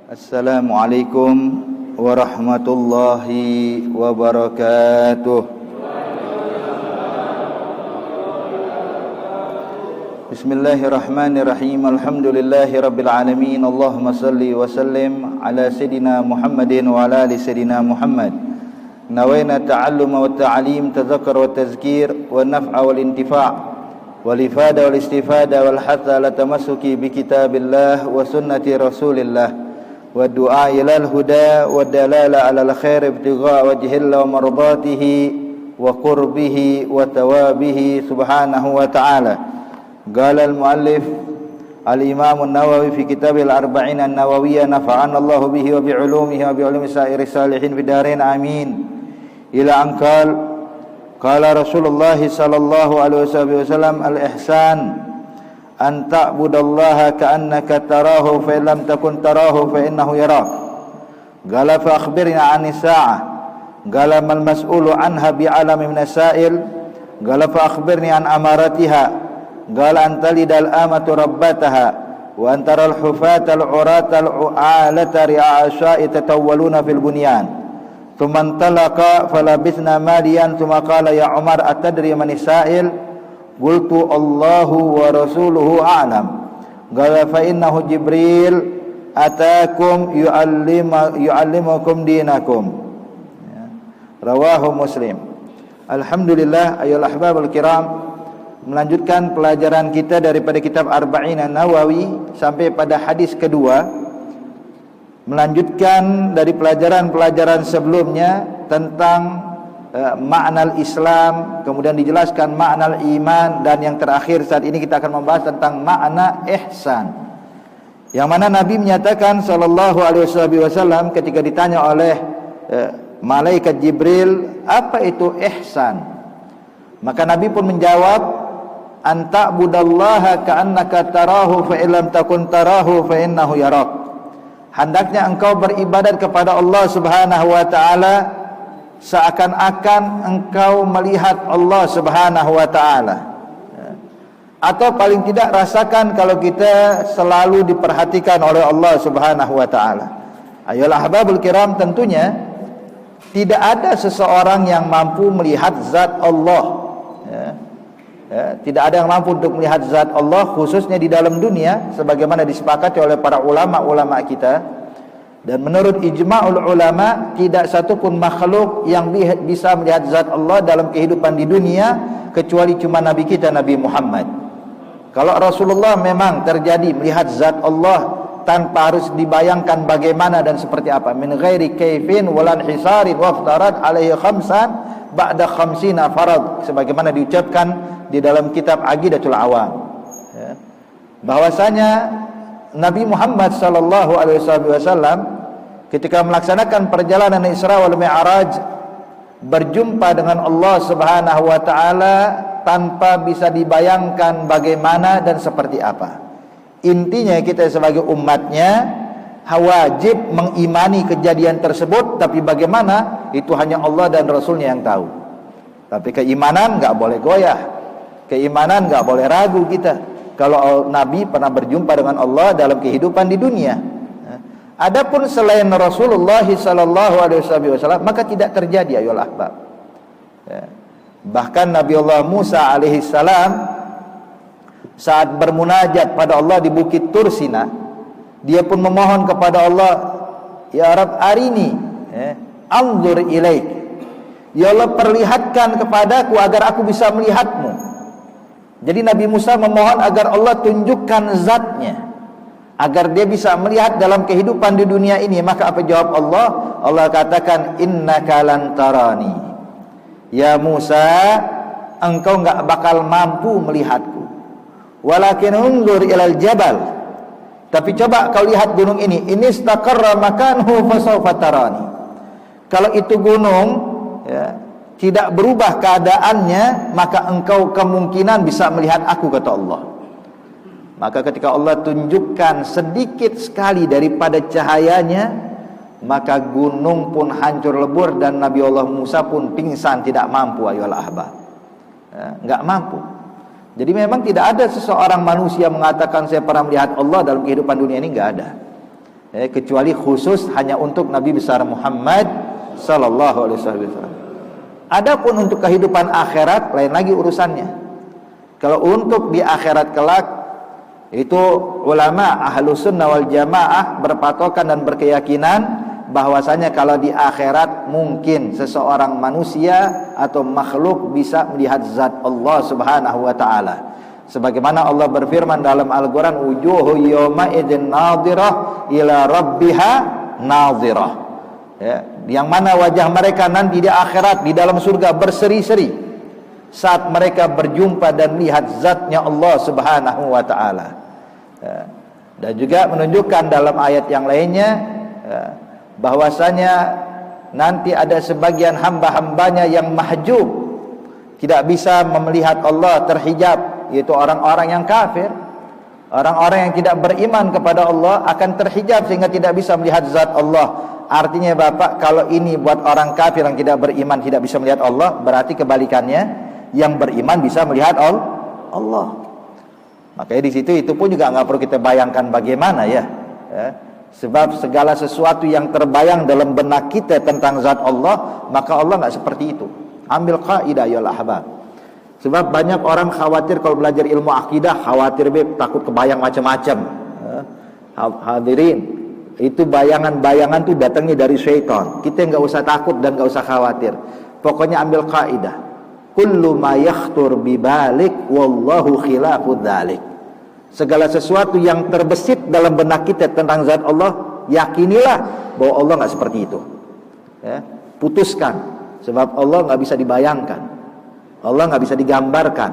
Assalamualaikum warahmatullahi wabarakatuh. Bismillahirrahmanirrahim. Alhamdulillahi rabbil alamin. Allahumma salli wa sallim ala sayidina Muhammadin wa ala ali sayidina Muhammad. Nawaina ta'alluma wa ta'alim, tadhakkar wa tazkir, wa naf'a wal intifa' wal ifada wal istifada wal hatha la tamassuki bi kitabillah wa sunnati rasulillah wa du'a ilal huda wa dalala alal khair ibtigha wajhillah wa mardatihi wa qurbihi wa tawabihi subhanahu wa ta'ala. Qala al-muallif al-imam an-Nawawi fi kitab al-arba'in an-nawawiyya nafa'ana Allah bihi wa bi'ulumihi wa bi'ulumi sa'iri salihin bidarain amin. Ila anqal qala Rasulullah sallallahu alaihi wasallam al-ihsan an ta'budallaha ka'annaka tarahu fa in lam takun tarahu fa innahu yarak. Qala fa akhbirna 'anis sa'ah. Qala mal mas'ulu 'anha bi'alami min as-sa'il. Qala fa akhbirni 'an amaratiha. Qala an talidal amatu rabbataha wa an taral hufata al-'urata al-'alata ri'a'asha'i tatawwaluna fil bunyan. Thumma intalaqa falabithna maliyan thumma qala ya Umar atadri man as-sa'il? Qultu Allahu wa rasuluhu a'lam. Qala fa innahu Jibril ataakum yu'allimukum dinakum. Rawahu Muslim. Alhamdulillah, ayyuhal ahbabul kiram, melanjutkan pelajaran kita daripada kitab Arba'in an-Nawawi sampai pada hadis kedua, melanjutkan dari pelajaran-pelajaran sebelumnya tentang makna Islam, kemudian dijelaskan makna iman, dan yang terakhir saat ini kita akan membahas tentang makna ihsan, yang mana Nabi menyatakan sallallahu alaihi wasallam ketika ditanya oleh malaikat Jibril, apa itu ihsan? Maka Nabi pun menjawab, an ta'budallaha ka'annaka tarahu fa illam takun tarahu fa innahu yarak. Hendaknya engkau beribadat kepada Allah Subhanahu wa taala seakan-akan engkau melihat Allah Subhanahu wa ta'ala, atau paling tidak rasakan kalau kita selalu diperhatikan oleh Allah Subhanahu wa ta'ala. Ayolah ahbabul kiram, tentunya tidak ada seseorang yang mampu melihat zat Allah, tidak ada yang mampu untuk melihat zat Allah, khususnya di dalam dunia, sebagaimana disepakati oleh para ulama-ulama kita. Dan menurut ijma'ul ulama, tidak satupun makhluk yang bisa melihat zat Allah dalam kehidupan di dunia kecuali cuma Nabi kita, Nabi Muhammad. Kalau Rasulullah memang terjadi melihat zat Allah tanpa harus dibayangkan bagaimana dan seperti apa, min ghairi kaifin walan hisarin waftarat alaihi khamsan ba'da khamsina farad, sebagaimana diucapkan di dalam kitab Aqidatul Awam, bahwasanya Nabi Muhammad sallallahu alaihi wasallam ketika melaksanakan perjalanan Isra wal Mi'raj berjumpa dengan Allah Subhanahu wa taala tanpa bisa dibayangkan bagaimana dan seperti apa. Intinya kita sebagai umatnya wajib mengimani kejadian tersebut, tapi bagaimana itu hanya Allah dan Rasulnya yang tahu. Tapi keimanan enggak boleh goyah, keimanan enggak boleh ragu kita kalau Nabi pernah berjumpa dengan Allah dalam kehidupan di dunia. Adapun selain Rasulullah sallallahu alaihi wasallam maka tidak terjadi, ayolah ahbab. Bahkan Nabi Allah Musa alaihi salam saat bermunajat pada Allah di Bukit Tursina, dia pun memohon kepada Allah, ya Rabb arini anzur ilaik, ya Allah perlihatkan kepadaku agar aku bisa melihatmu. Jadi Nabi Musa memohon agar Allah tunjukkan zatnya, agar dia bisa melihat dalam kehidupan di dunia ini. Maka apa jawab Allah? Allah katakan, innaka lan tarani, ya Musa, engkau enggak bakal mampu melihatku, walakin unzur ilal jabal, tapi coba kau lihat gunung ini, istaqarra makanhu fasawfa tarani. Kalau itu gunung tidak berubah keadaannya, maka engkau kemungkinan bisa melihat aku, kata Allah. Maka ketika Allah tunjukkan sedikit sekali daripada cahayanya, maka gunung pun hancur lebur dan Nabi Allah Musa pun pingsan, tidak mampu, ayolah ahbab. Enggak mampu. Jadi memang tidak ada seseorang manusia mengatakan saya pernah melihat Allah dalam kehidupan dunia ini, enggak ada. kecuali khusus hanya untuk Nabi besar Muhammad sallallahu alaihi wasallam. Adapun untuk kehidupan akhirat lain lagi urusannya. Kalau untuk di akhirat kelak, itu ulama Ahlus Sunnah wal Jamaah berpatokan dan berkeyakinan bahwasanya kalau di akhirat mungkin seseorang manusia atau makhluk bisa melihat zat Allah Subhanahu wa taala. Sebagaimana Allah berfirman dalam Al-Qur'an, wujuhu yawma idzin nadhirah ila rabbiha nadhirah. Ya, yang mana wajah mereka nanti di akhirat di dalam surga berseri-seri saat mereka berjumpa dan melihat zatnya Allah Subhanahu wa taala. Ya, dan juga menunjukkan dalam ayat yang lainnya, ya, bahwasanya nanti ada sebagian hamba-hambanya yang mahjub, tidak bisa melihat Allah, terhijab, yaitu orang-orang yang kafir. Orang-orang yang tidak beriman kepada Allah akan terhijab sehingga tidak bisa melihat zat Allah. Artinya Bapak, kalau ini buat orang kafir yang tidak beriman tidak bisa melihat Allah, berarti kebalikannya, yang beriman bisa melihat Allah. Makanya di situ itu pun juga nggak perlu kita bayangkan bagaimana ya. Sebab segala sesuatu yang terbayang dalam benak kita tentang zat Allah, maka Allah nggak seperti itu. Ambil kaidah ya ahbab. Sebab banyak orang khawatir kalau belajar ilmu akidah, khawatir takut kebayang macam-macam. Hadirin, itu bayangan-bayangan tuh datangnya dari syaitan. Kita nggak usah takut dan nggak usah khawatir. Pokoknya ambil kaidah. Kullu ma yakhtur bibalik wallahu khilafud dzalik. Segala sesuatu yang terbesit dalam benak kita tentang zat Allah, yakinilah bahwa Allah nggak seperti itu. Ya, putuskan. Sebab Allah nggak bisa dibayangkan. Allah nggak bisa digambarkan.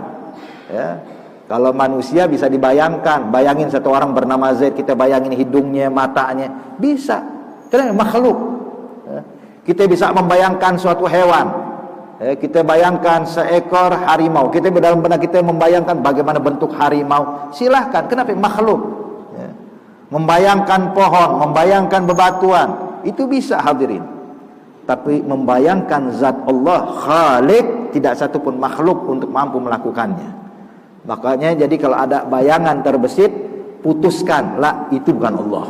Ya, kalau manusia bisa dibayangkan. Bayangin satu orang bernama Zaid, kita bayangin hidungnya, matanya, bisa. Karena makhluk. Ya, kita bisa membayangkan suatu hewan. Ya, kita bayangkan seekor harimau. Kita dalam benak kita membayangkan bagaimana bentuk harimau. Silahkan. Kenapa? Makhluk. Ya, membayangkan pohon, membayangkan bebatuan, itu bisa hadirin. Tapi membayangkan zat Allah Khalik, tidak satupun makhluk untuk mampu melakukannya. Makanya jadi kalau ada bayangan terbesit, putuskan, lah itu bukan Allah.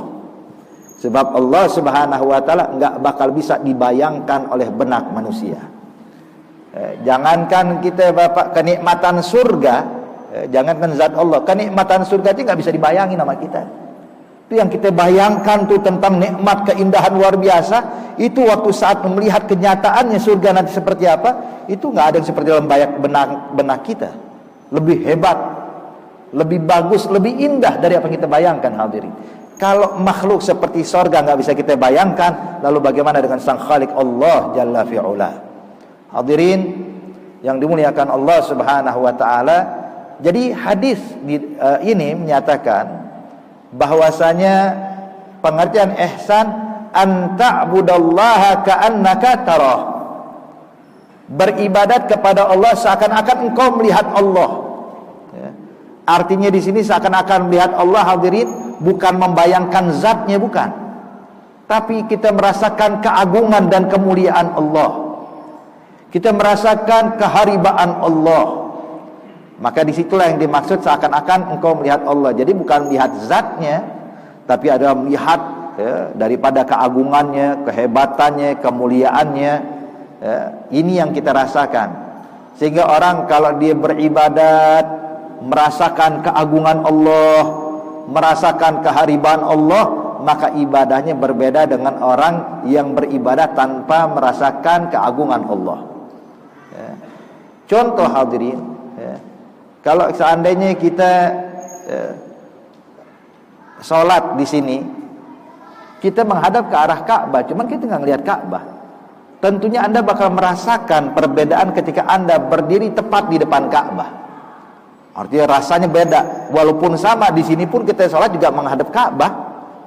Sebab Allah Subhanahu wa taala enggak bakal bisa dibayangkan oleh benak manusia. Jangankan kita Bapak kenikmatan surga, jangankan zat Allah, kenikmatan surga itu enggak bisa dibayangin sama kita. Itu yang kita bayangkan tuh tentang nikmat keindahan luar biasa, itu waktu saat melihat kenyataannya surga nanti seperti apa, itu nggak ada yang seperti dalam benak kita. Lebih hebat, lebih bagus, lebih indah dari apa yang kita bayangkan hadirin. Kalau makhluk seperti surga nggak bisa kita bayangkan, lalu bagaimana dengan sang Khalik Allah Jalla fi'ula. Hadirin yang dimuliakan Allah Subhanahu wa taala. Jadi hadis ini menyatakan bahwasanya pengertian ihsan an ta'budallaha ka'annaka tarah. Beribadat kepada Allah seakan-akan engkau melihat Allah. Ya. Artinya di sini seakan-akan melihat Allah hadirin, bukan membayangkan zatnya, bukan. Tapi kita merasakan keagungan dan kemuliaan Allah. Kita merasakan keharibaan Allah. Maka disitulah yang dimaksud seakan-akan engkau melihat Allah. Jadi bukan melihat zatnya, tapi ada melihat ya, daripada keagungannya, kehebatannya, kemuliaannya. Ya, ini yang kita rasakan. Sehingga orang kalau dia beribadat, merasakan keagungan Allah, merasakan keharibaan Allah, maka ibadahnya berbeda dengan orang yang beribadat tanpa merasakan keagungan Allah. Ya. Contoh hadirin, ya. Kalau seandainya kita sholat di sini, kita menghadap ke arah Ka'bah, cuman kita nggak ngelihat Ka'bah. Tentunya Anda bakal merasakan perbedaan ketika Anda berdiri tepat di depan Ka'bah. Artinya rasanya beda. Walaupun sama di sini pun kita sholat juga menghadap Ka'bah,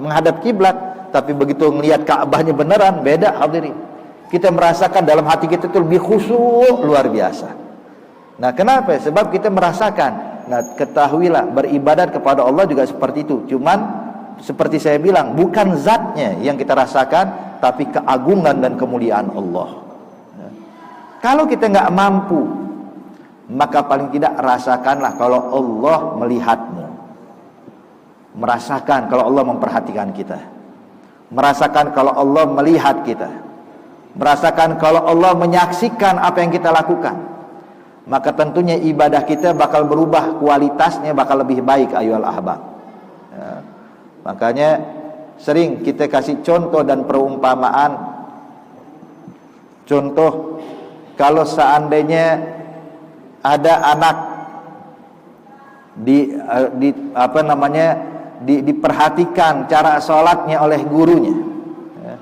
menghadap kiblat, tapi begitu ngelihat Ka'bahnya beneran beda hadirin. Kita merasakan dalam hati kita itu lebih khusyuk luar biasa. Nah, kenapa? Sebab kita merasakan. Nah, ketahuilah beribadat kepada Allah juga seperti itu. Cuman seperti saya bilang, bukan zatnya yang kita rasakan, tapi keagungan dan kemuliaan Allah. Nah, kalau kita nggak mampu, maka paling tidak rasakanlah kalau Allah melihatmu, merasakan kalau Allah memperhatikan kita. merasakan kalau Allah melihat kita, merasakan kalau Allah menyaksikan apa yang kita lakukan, maka tentunya ibadah kita bakal berubah, kualitasnya bakal lebih baik ayyuhal ahbab. Ya. Makanya sering kita kasih contoh dan perumpamaan. Contoh, kalau seandainya ada anak diperhatikan cara sholatnya oleh gurunya. Ya.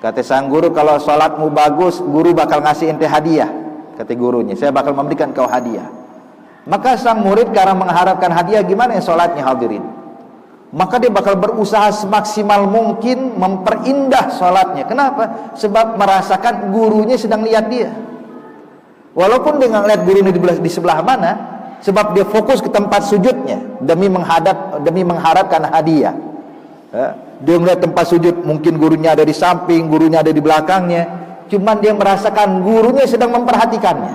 Kata sang guru, kalau sholatmu bagus, guru bakal ngasih ente hadiah. Kata gurunya, saya bakal memberikan kau hadiah. Maka sang murid karena mengharapkan hadiah, gimana ya sholatnya hadirin? Maka dia bakal berusaha semaksimal mungkin memperindah sholatnya. Kenapa? Sebab merasakan gurunya sedang lihat dia. Walaupun dia nggak lihat gurunya di sebelah mana, sebab dia fokus ke tempat sujudnya demi mengharapkan hadiah. Ya. Dia melihat tempat sujud, mungkin gurunya ada di samping, gurunya ada di belakangnya. Cuman dia merasakan gurunya sedang memperhatikannya.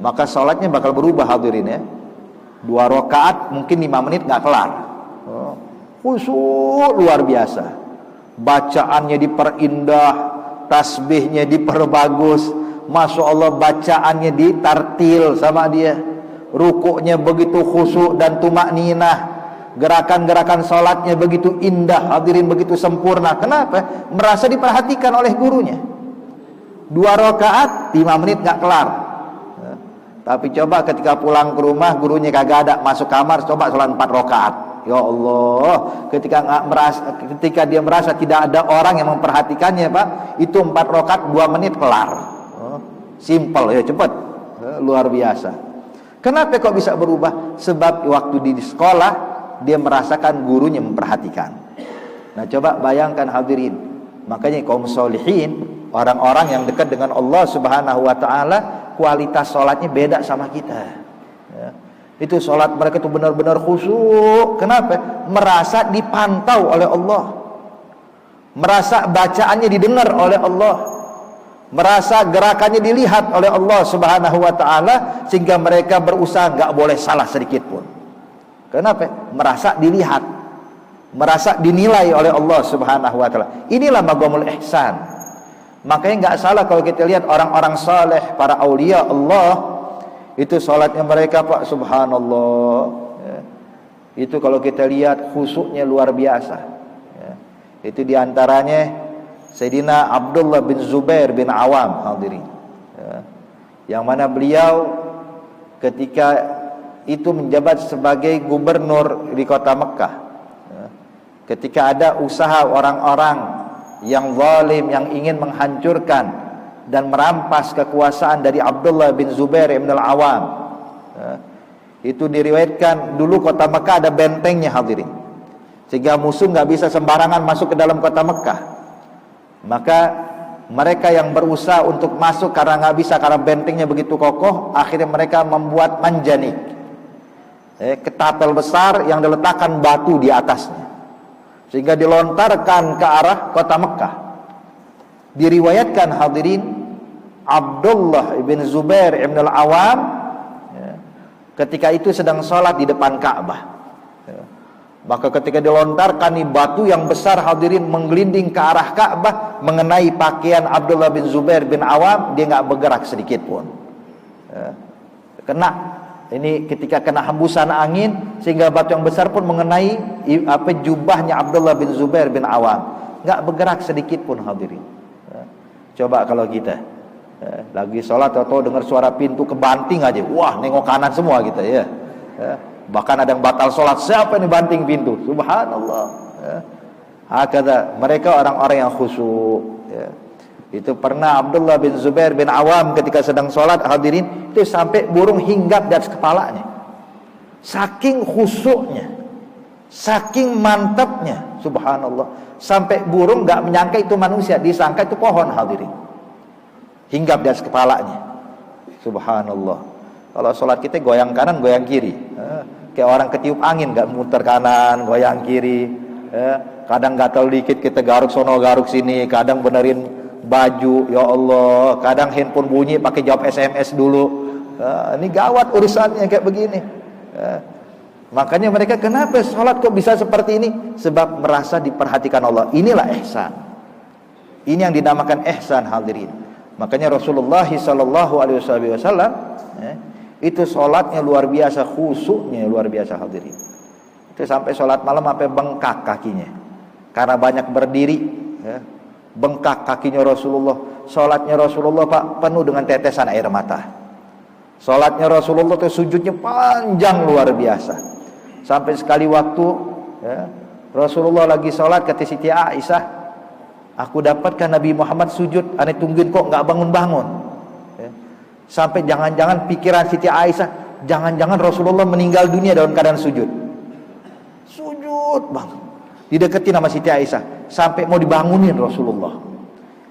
Maka sholatnya bakal berubah hadirin ya. 2 rakaat mungkin 5 menit nggak kelar. Khusyuk luar biasa. Bacaannya diperindah, tasbihnya diperbagus. Masya Allah, bacaannya ditartil sama dia. Rukuknya begitu khusyuk dan tumakninah. Gerakan-gerakan sholatnya begitu indah, hadirin, begitu sempurna. Kenapa? Merasa diperhatikan oleh gurunya. 2 rakaat 5 menit nggak kelar. Tapi coba ketika pulang ke rumah, gurunya kagak ada, masuk kamar, coba sholat 4 rakaat. Ya Allah, ketika dia merasa tidak ada orang yang memperhatikannya, Pak, itu 4 rakaat 2 menit kelar. Simple ya, cepat, luar biasa. Kenapa kok bisa berubah? Sebab waktu di sekolah dia merasakan gurunya memperhatikan. Nah, coba bayangkan hadirin. Makanya kaum solihin, orang-orang yang dekat dengan Allah Subhanahu wa taala, kualitas sholatnya beda sama kita. Ya. Itu sholat mereka itu benar-benar khusyuk. Kenapa? Merasa dipantau oleh Allah, merasa bacaannya didengar oleh Allah, merasa gerakannya dilihat oleh Allah Subhanahu wa taala, sehingga mereka berusaha nggak boleh salah sedikit pun. Kenapa? Merasa dilihat, merasa dinilai oleh Allah Subhanahu wa taala. Inilah maqamul ihsan. Makanya nggak salah kalau kita lihat orang-orang saleh, para aulia Allah, itu salatnya mereka, Pak, subhanallah ya. Itu kalau kita lihat khusyuknya luar biasa ya. Itu diantaranya Sayyidina Abdullah bin Zubair bin Awam hadirin ya. Yang mana beliau ketika itu menjabat sebagai gubernur di kota Mekah ya. Ketika ada usaha orang-orang yang zalim, yang ingin menghancurkan dan merampas kekuasaan dari Abdullah bin Zubair bin Al-Awam ya. Itu diriwayatkan dulu kota Mekah ada bentengnya hadirin, sehingga musuh nggak bisa sembarangan masuk ke dalam kota Mekah. Maka mereka yang berusaha untuk masuk karena nggak bisa, karena bentengnya begitu kokoh, akhirnya mereka membuat manjanik, ketapel besar yang diletakkan batu di atasnya, sehingga dilontarkan ke arah kota Mekah. Diriwayatkan hadirin, Abdullah bin Zubair bin Al-Awam ya, ketika itu sedang sholat di depan Ka'bah ya. Maka ketika dilontarkan nih batu yang besar hadirin, menggelinding ke arah Ka'bah, mengenai pakaian Abdullah bin Zubair bin Awam, dia nggak bergerak sedikit pun ya. Kena ini ketika kena hembusan angin, sehingga batu yang besar pun mengenai jubahnya Abdullah bin Zubair bin Awam, nggak bergerak sedikit pun hadirin. Coba kalau kita lagi sholat atau dengar suara pintu kebanting aja, wah nengok kanan semua kita ya. Bahkan ada yang batal sholat, siapa yang banting pintu? Subhanallah ya. Hakada mereka orang-orang yang khusyuk ya. Itu pernah Abdullah bin Zubair bin Awam ketika sedang sholat hadirin, itu sampai burung hinggap di atas kepalanya, saking khusyuknya, saking mantapnya, subhanallah. Sampai burung nggak menyangka itu manusia, disangka itu pohon hadirin, hinggap di atas kepalanya, subhanallah. Kalau sholat kita goyang kanan goyang kiri, kayak orang ketiup angin, nggak muter kanan goyang kiri kadang gatal dikit kita garuk sono garuk sini, kadang benerin baju, ya Allah, kadang handphone bunyi pakai jawab SMS dulu. Ini gawat urusannya kayak begini. Makanya mereka, kenapa sholat kok bisa seperti ini? Sebab merasa diperhatikan Allah. Inilah ihsan. Ini yang dinamakan ihsan, hadirin. Makanya Rasulullah SAW itu sholatnya luar biasa, khusyuknya luar biasa, hadirin. Itu sampai sholat malam sampai bengkak kakinya karena banyak berdiri, ya. Bengkak kakinya Rasulullah. Sholatnya Rasulullah, Pak, penuh dengan tetesan air mata. Sholatnya Rasulullah itu sujudnya panjang luar biasa. Sampai sekali waktu, ya, Rasulullah lagi sholat, kata Siti Aisyah, aku dapatkan Nabi Muhammad sujud, aneh tungguin kok nggak bangun-bangun, ya. Sampai jangan-jangan pikiran Siti Aisyah, jangan-jangan Rasulullah meninggal dunia dalam keadaan sujud. Sujud bang, dideketin sama Siti Aisyah sampai mau dibangunin Rasulullah.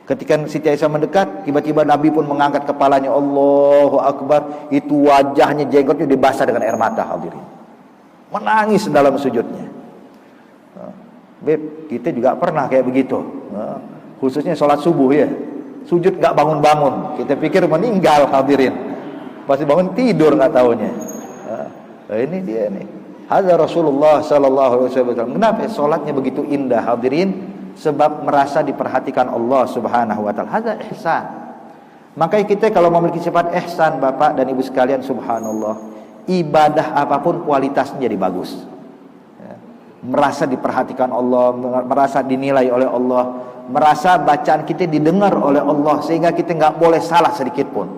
Ketika Siti Aisyah mendekat, tiba-tiba Nabi pun mengangkat kepalanya, Allahu Akbar. Itu wajahnya, jenggotnya dibasah dengan air mata, hadirin. Menangis dalam sujudnya. Beb, kita juga pernah kayak begitu, khususnya sholat subuh, ya. Sujud gak bangun-bangun, kita pikir meninggal, hadirin. Pasti bangun tidur gak taunya. Ini dia nih, hadza Rasulullah SAW. Kenapa sholatnya begitu indah, hadirin? Sebab merasa diperhatikan Allah Subhanahu wa ta'ala. Hadza ihsan. Makanya kita kalau memiliki sifat ihsan, Bapak dan Ibu sekalian, subhanallah, ibadah apapun kualitasnya jadi bagus, ya. Merasa diperhatikan Allah, merasa dinilai oleh Allah, merasa bacaan kita didengar oleh Allah, sehingga kita nggak boleh salah sedikit pun.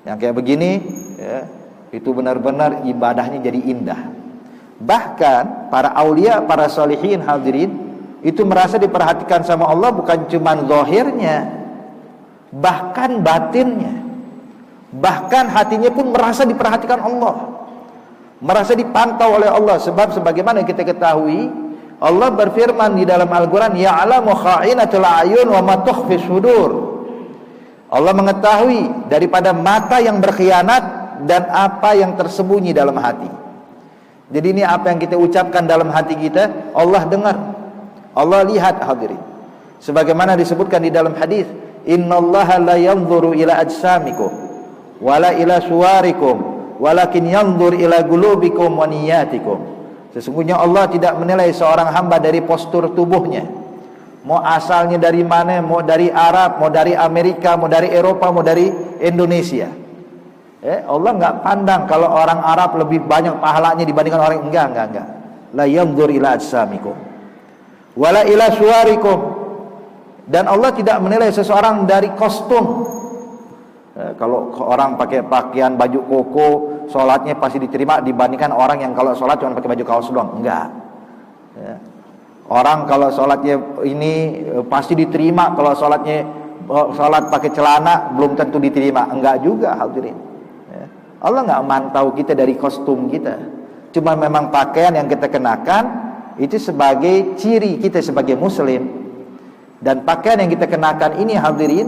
Yang kayak begini, ya, itu benar-benar ibadahnya jadi indah. Bahkan para aulia, para solihin, hadirin, itu merasa diperhatikan sama Allah bukan cuma zahirnya, bahkan batinnya. Bahkan hatinya pun merasa diperhatikan Allah, merasa dipantau oleh Allah. Sebab sebagaimana kita ketahui, Allah berfirman di dalam Al-Quran, ya'lamu kha'inatul a'yun wa ma tukhfi sudur. Allah mengetahui daripada mata yang berkhianat dan apa yang tersembunyi dalam hati. Jadi ini apa yang kita ucapkan dalam hati kita, Allah dengar, Allah lihat, hadirin. Sebagaimana disebutkan di dalam hadis, innallaha la yanzuru ila ajsamikum wala ila suwarikum walakin yanzur ila qulubikum wa niyatikum. Sesungguhnya Allah tidak menilai seorang hamba dari postur tubuhnya, mau asalnya dari mana, mau dari Arab, mau dari Amerika, mau dari Eropa, mau dari Indonesia. Allah nggak pandang kalau orang Arab lebih banyak pahalanya dibandingkan orang, enggak. La yanzur ila ajsamikum wala ila suwarikum. Dan Allah tidak menilai seseorang dari kostum. Kalau orang pakai pakaian baju koko, sholatnya pasti diterima dibandingkan orang yang kalau sholat cuma pakai baju kaos doang. Enggak, ya. Orang kalau sholatnya ini pasti diterima, kalau sholatnya sholat pakai celana belum tentu diterima. Enggak juga, hadirin, ya. Allah nggak mantau kita dari kostum kita. Cuma memang pakaian yang kita kenakan itu sebagai ciri kita sebagai muslim. Dan pakaian yang kita kenakan ini, hadirin,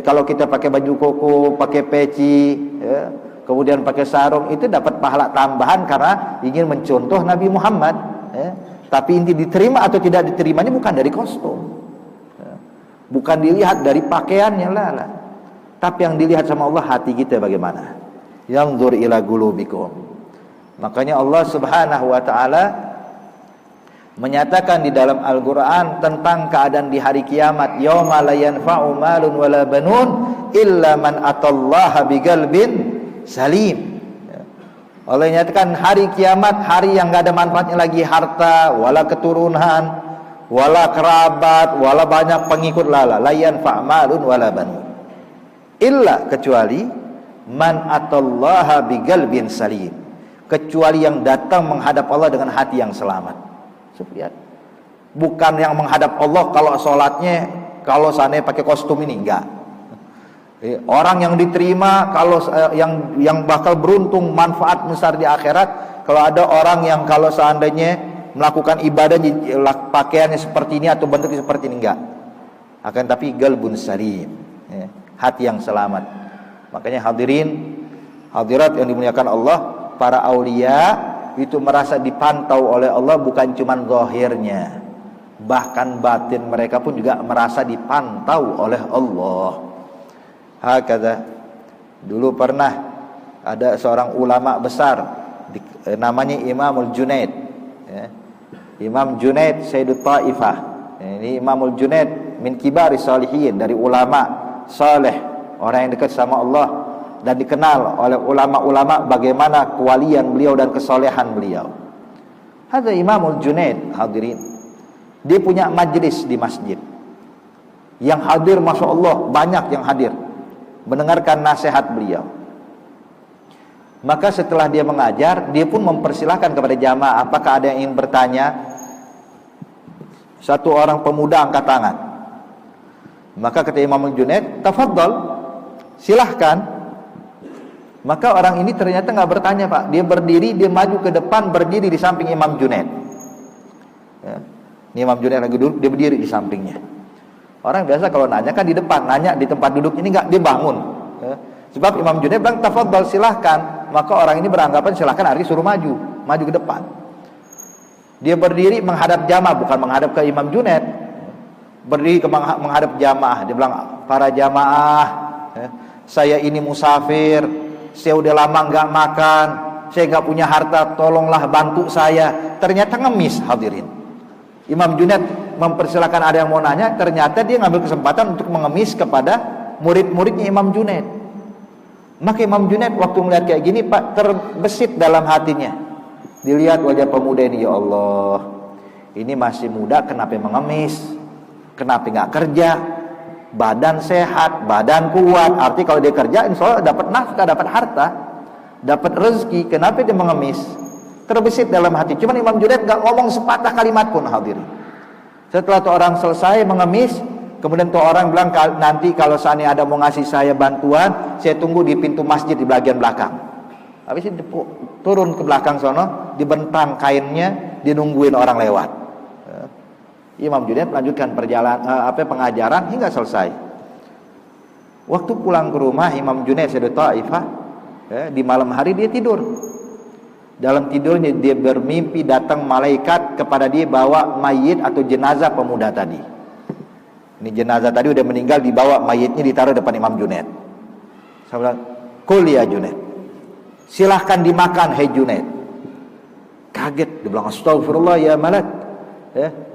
kalau kita pakai baju koko, pakai peci, ya, kemudian pakai sarung, itu dapat pahala tambahan karena ingin mencontoh Nabi Muhammad, ya. Tapi inti diterima atau tidak diterimanya bukan dari kostum, ya. Bukan dilihat dari pakaiannya, lah. Tapi yang dilihat sama Allah hati kita bagaimana. Yanzur ila qulubikum. Makanya Allah Subhanahu wa ta'ala menyatakan di dalam Al-Quran tentang keadaan di hari kiamat, yauma la yanfa'u malun wala banun illa man atallaha biqalbin salim. Allah menyatakan hari kiamat, hari yang gak ada manfaatnya lagi harta, wala keturunan, wala kerabat, wala banyak pengikut, la yanfa' malun wala banun illa, kecuali man atallaha biqalbin salim, kecuali yang datang menghadap Allah dengan hati yang selamat. Lihat, bukan yang menghadap Allah kalau sholatnya, kalau sana pakai kostum ini, enggak. Orang yang diterima, kalau yang bakal beruntung, manfaat besar di akhirat, kalau ada orang yang kalau seandainya melakukan ibadah pakaiannya seperti ini atau bentuknya seperti ini, enggak. Akan tapi qalbun salim, ya, hati yang selamat. Makanya hadirin, hadirat yang dimuliakan Allah, para aulia itu merasa dipantau oleh Allah bukan cuma zahirnya, bahkan batin mereka pun juga merasa dipantau oleh Allah. Hakadha, dulu pernah ada seorang ulama besar namanya Imamul Junaid, ya. Imam Junaid Sayyidut Taifah. Ini Imamul Junaid min kibari salihin, dari ulama saleh, orang yang dekat sama Allah dan dikenal oleh ulama-ulama bagaimana kewalian beliau dan kesolehan beliau. Hadza Imamul Junaid, hadirin. Dia punya majlis di masjid. Yang hadir Masya Allah banyak yang hadir mendengarkan nasihat beliau. Maka setelah dia mengajar, dia pun mempersilahkan kepada jamaah, apakah ada yang ingin bertanya? Satu orang pemuda angkat tangan. Maka kata Imam Junaid, tafadhal, silahkan. Maka orang ini ternyata nggak bertanya, Pak. Dia berdiri, dia maju ke depan, berdiri di samping Imam Junaid. Ya. Ini Imam Junaid lagi duduk, dia berdiri di sampingnya. Orang biasa kalau nanya kan di depan, nanya di tempat duduk, ini nggak, dia bangun. Ya. Sebab Imam Junaid bilang tafadhal, silahkan. Maka orang ini beranggapan silahkan, artinya suruh maju ke depan. Dia berdiri menghadap jamaah, bukan menghadap ke Imam Junaid. Berdiri menghadap jamaah. Dia bilang, para jamaah, ya, saya ini musafir, saya udah lama nggak makan, saya nggak punya harta, tolonglah bantu saya. Ternyata ngemis, hadirin. Imam Junaid mempersilahkan ada yang mau nanya, ternyata dia ngambil kesempatan untuk mengemis kepada murid-muridnya Imam Junaid. Maka Imam Junaid waktu melihat kayak gini, Pak, terbesit dalam hatinya. Dilihat wajah pemuda ini, ya Allah, ini masih muda, kenapa mengemis? Kenapa nggak kerja? Badan sehat, badan kuat. Arti kalau dia kerja, insya Allah dapat nafkah, dapat harta, dapat rezeki. Kenapa dia mengemis? Terbesit dalam hati. Cuman Imam Junaid nggak ngomong sepatah kalimat pun, hadirin. Setelah tuh orang selesai mengemis, kemudian tuh orang bilang, nanti kalau seandainya ada mau ngasih saya bantuan, saya tunggu di pintu masjid di bagian belakang. Habis itu turun ke belakang sono, dibentang kainnya, dinungguin orang lewat. Imam Junaid lanjutkan pengajaran hingga selesai. Waktu pulang ke rumah Imam Junaid Sayyidut Taifah, di malam hari dia tidur. Dalam tidurnya dia bermimpi datang malaikat kepada dia bawa mayit atau jenazah pemuda tadi. Ini jenazah tadi udah meninggal, dibawa mayitnya ditaruh depan Imam Junaid. Saya bilang, "Qul ya Junaid, silahkan dimakan, hai Junaid." Kaget, dia bilang, "Astagfirullah ya malak,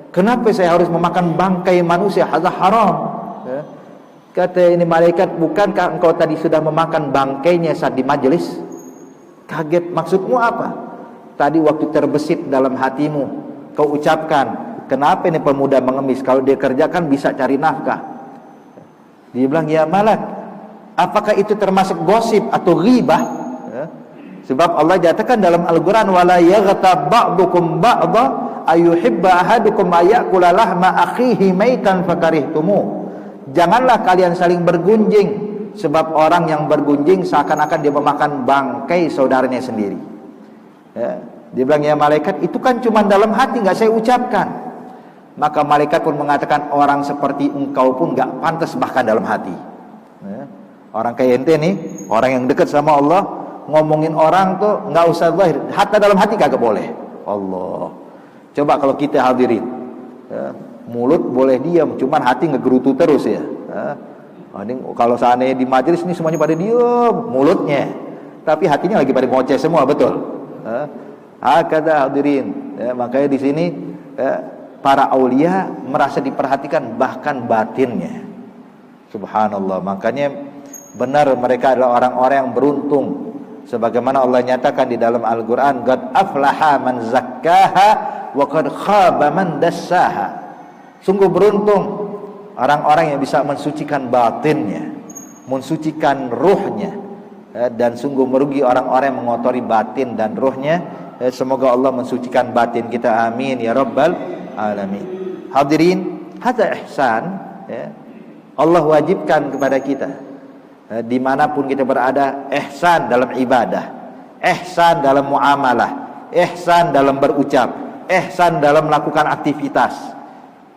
kenapa saya harus memakan bangkai manusia? Hadza haram." Kata ini malaikat, "Bukankah engkau tadi sudah memakan bangkainya saat di majelis?" Kaget, maksudmu apa? Tadi waktu terbesit dalam hatimu, kau ucapkan, kenapa ini pemuda mengemis? Kalau dia kerjakan bisa cari nafkah. Dia bilang, "Ya malak, apakah itu termasuk gosip atau ghibah?" Sebab Allah nyatakan dalam Al-Quran, wala yaghtab ba'dukum ba'dha ayuhibba ahadukum ayakula lahma akhihi maitan fakarihtumu. Janganlah kalian saling bergunjing, sebab orang yang bergunjing seakan-akan dia memakan bangkai saudaranya sendiri. Dia bilang, "Ya malaikat, itu kan cuma dalam hati, nggak saya ucapkan." Maka malaikat pun mengatakan, orang seperti engkau pun nggak pantas bahkan dalam hati. Orang kayak ente nih, orang yang dekat sama Allah, ngomongin orang tuh nggak usah zahir, hatta dalam hati kagak boleh. Allah, coba kalau kita hadirin, mulut boleh diam, cuman hati ngegerutu terus ya. Ini kalau seandainya di majelis ini semuanya pada diam, mulutnya, tapi hatinya lagi pada ngoceh semua, betul? Hakada hadirin. Makanya di sini para aulia merasa diperhatikan bahkan batinnya. Subhanallah. Makanya benar mereka adalah orang-orang yang beruntung. Sebagaimana Allah nyatakan di dalam Al-Quran, qad aflaha man zakkaha wa qad khaba man dassaha. Sungguh beruntung orang-orang yang bisa mensucikan batinnya, mensucikan ruhnya, dan sungguh merugi orang-orang yang mengotori batin dan ruhnya. Semoga Allah mensucikan batin kita, amin ya rabbal alamin. Hadirin, hadza ihsan, Allah wajibkan kepada kita, dimanapun kita berada, ihsan dalam ibadah, ihsan dalam muamalah, ihsan dalam berucap, ihsan dalam melakukan aktivitas.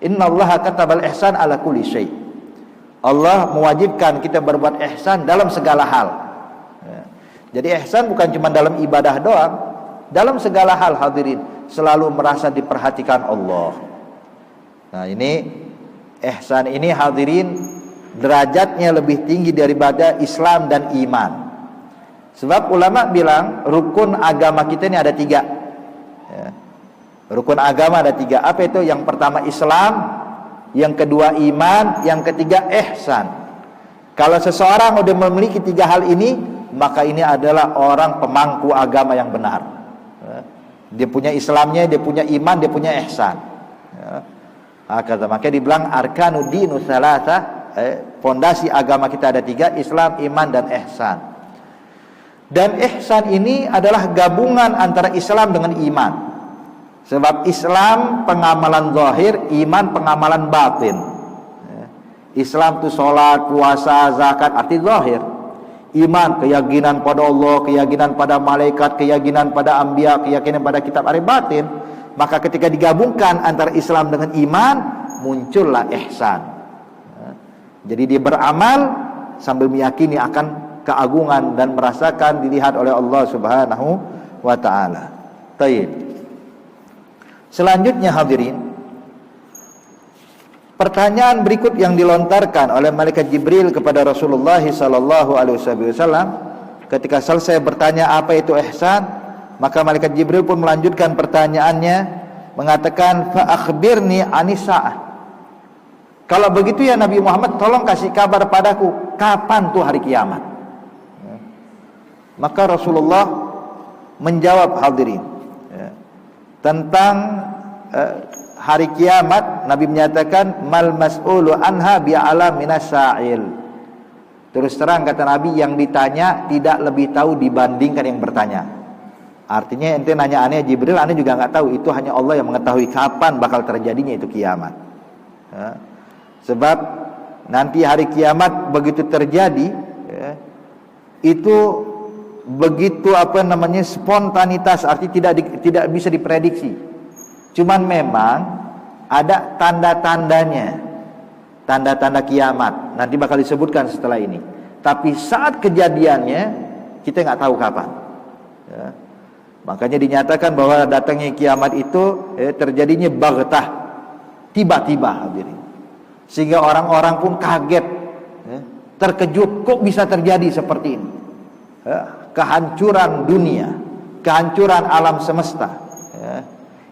Innallaha katabal ihsan ala kulli syai. Allah mewajibkan kita berbuat ihsan dalam segala hal. Jadi ihsan bukan cuma dalam ibadah doang, dalam segala hal hadirin, selalu merasa diperhatikan Allah. Nah, ini ihsan ini hadirin derajatnya lebih tinggi daripada Islam dan iman. Sebab ulama bilang rukun agama kita ini ada 3. Ya. Rukun agama ada 3. Apa itu? Yang pertama Islam, yang kedua iman, yang ketiga ihsan. Kalau seseorang sudah memiliki 3 hal ini, maka ini adalah orang pemangku agama yang benar. Ya. Dia punya Islamnya, dia punya iman, dia punya ihsan. Ya. Makanya dibilang arkanuddinu tsalatsa, fondasi agama kita ada 3, Islam, iman, dan ihsan. Dan ihsan ini adalah gabungan antara Islam dengan iman. Sebab Islam pengamalan zahir, iman pengamalan batin. Islam itu sholat, puasa, zakat, arti zahir. Iman, keyakinan pada Allah, keyakinan pada malaikat, keyakinan pada anbiya, keyakinan pada kitab, arti batin. Maka ketika digabungkan antara Islam dengan iman, muncullah ihsan. Jadi dia beramal sambil meyakini akan keagungan dan merasakan dilihat oleh Allah Subhanahu wa taala. Baik. Selanjutnya hadirin, pertanyaan berikut yang dilontarkan oleh malaikat Jibril kepada Rasulullah sallallahu alaihi wasallam ketika selesai bertanya apa itu ihsan, maka malaikat Jibril pun melanjutkan pertanyaannya mengatakan fa akhbirni anis-saah. Kalau begitu ya Nabi Muhammad, tolong kasih kabar padaku kapan tuh hari kiamat. Maka Rasulullah menjawab hadirin tentang hari kiamat. Nabi menyatakan mal mas'ulu anha bi'alam minas sa'il. Terus terang kata Nabi, yang ditanya tidak lebih tahu dibandingkan yang bertanya. Artinya ente nanya aneh Jibril, aneh juga nggak tahu. Itu hanya Allah yang mengetahui kapan bakal terjadinya itu kiamat. Sebab nanti hari kiamat begitu terjadi, itu begitu spontanitas, arti tidak bisa diprediksi. Cuman memang ada tanda-tandanya, tanda-tanda kiamat. Nanti bakal disebutkan setelah ini. Tapi saat kejadiannya kita nggak tahu kapan. Makanya dinyatakan bahwa datangnya kiamat itu terjadinya baghtah, tiba-tiba hadirin. Sehingga orang-orang pun kaget, terkejut, kok bisa terjadi seperti ini. Kehancuran dunia, kehancuran alam semesta.